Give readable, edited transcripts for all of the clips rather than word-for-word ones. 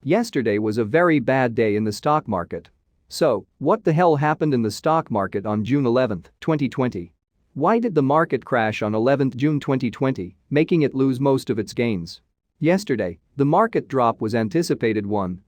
Yesterday was a very bad day in the stock market. So, what the hell happened in the stock market on June 11, 2020? Why did the market crash on 11 June 2020, making it lose most of its gains? Yesterday, the market drop was anticipated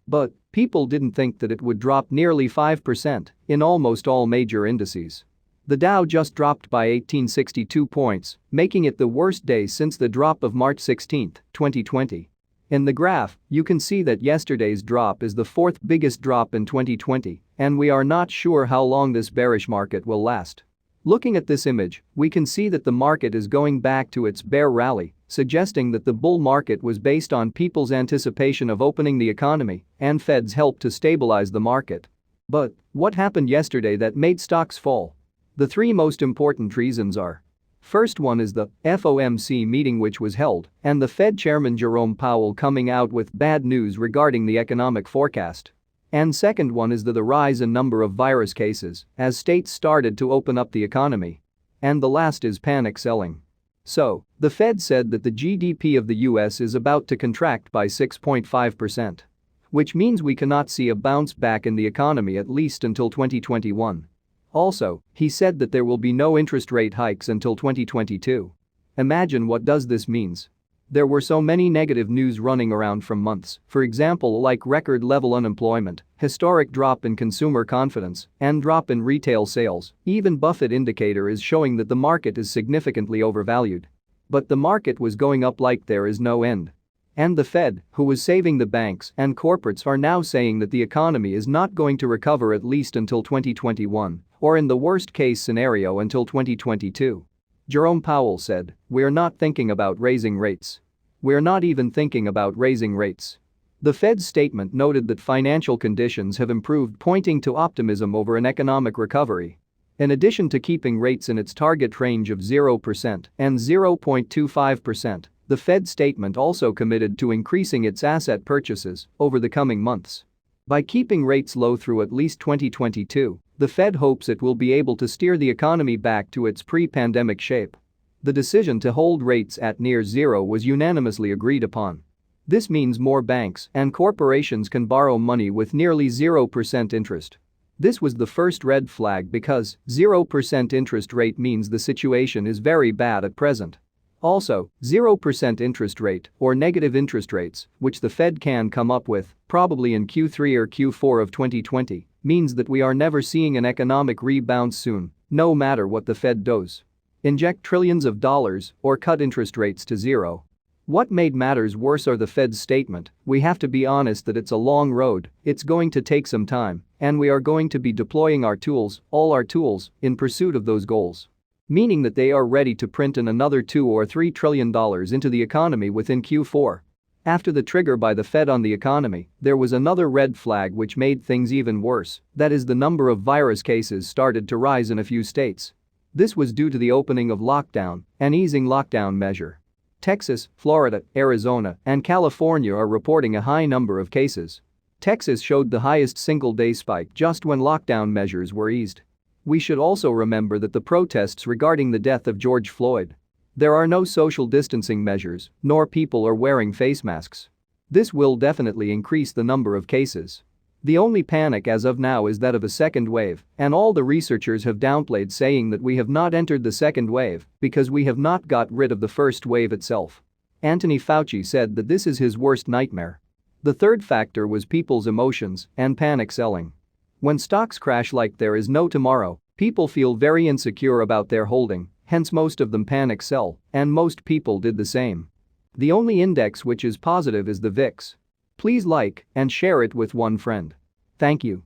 but people didn't think that it would drop nearly 5% in almost all major indices. The Dow just dropped by 1862 points, making it the worst day since the drop of March 16, 2020. In the graph, you can see that yesterday's drop is the fourth biggest drop in 2020, and we are not sure how long this bearish market will last. Looking at this image, we can see that the market is going back to its bear rally, suggesting that the bull market was based on people's anticipation of opening the economy and Fed's help to stabilize the market. But what happened yesterday that made stocks fall? The three most important reasons are: first one is the FOMC meeting which was held, and the Fed Chairman Jerome Powell coming out with bad news regarding the economic forecast. And second one is the rise in number of virus cases as states started to open up the economy. And the last is panic selling. So, the Fed said that the GDP of the US is about to contract by 6.5%. Which means we cannot see a bounce back in the economy at least until 2021. Also, he said that there will be no interest rate hikes until 2022. Imagine what does this means. There were so many negative news running around from months, for example like record level unemployment, historic drop in consumer confidence, and drop in retail sales. Even Buffett indicator is showing that the market is significantly overvalued. But the market was going up like there is no end. And the Fed, who was saving the banks and corporates, are now saying that the economy is not going to recover at least until 2021, or in the worst case scenario until 2022. Jerome Powell said, "We're not thinking about raising rates. We're not even thinking about raising rates." The Fed's statement noted that financial conditions have improved, pointing to optimism over an economic recovery. In addition to keeping rates in its target range of 0% and 0.25%, the Fed statement also committed to increasing its asset purchases over the coming months. By keeping rates low through at least 2022, the Fed hopes it will be able to steer the economy back to its pre-pandemic shape. The decision to hold rates at near zero was unanimously agreed upon. This means more banks and corporations can borrow money with nearly 0% interest. This was the first red flag because 0% interest rate means the situation is very bad at present. Also, 0% interest rate or negative interest rates, which the Fed can come up with, probably in Q3 or Q4 of 2020, means that we are never seeing an economic rebound soon, no matter what the Fed does. Inject trillions of dollars or cut interest rates to zero. What made matters worse are the Fed's statement, "We have to be honest that it's a long road, it's going to take some time, and we are going to be deploying all our tools, in pursuit of those goals." Meaning that they are ready to print in another $2 or $3 trillion into the economy within Q4. After the trigger by the Fed on the economy, there was another red flag which made things even worse, that is, the number of virus cases started to rise in a few states. This was due to the opening of lockdown and easing lockdown measure. Texas, Florida, Arizona, and California are reporting a high number of cases. Texas showed the highest single-day spike just when lockdown measures were eased. We should also remember that the protests regarding the death of George Floyd. There are no social distancing measures, nor people are wearing face masks. This will definitely increase the number of cases. The only panic as of now is that of a second wave, and all the researchers have downplayed, saying that we have not entered the second wave because we have not got rid of the first wave itself. Anthony Fauci said that this is his worst nightmare. The third factor was people's emotions and panic selling. When stocks crash like there is no tomorrow, people feel very insecure about their holding, hence most of them panic sell, and most people did the same. The only index which is positive is the VIX. Please like and share it with one friend. Thank you.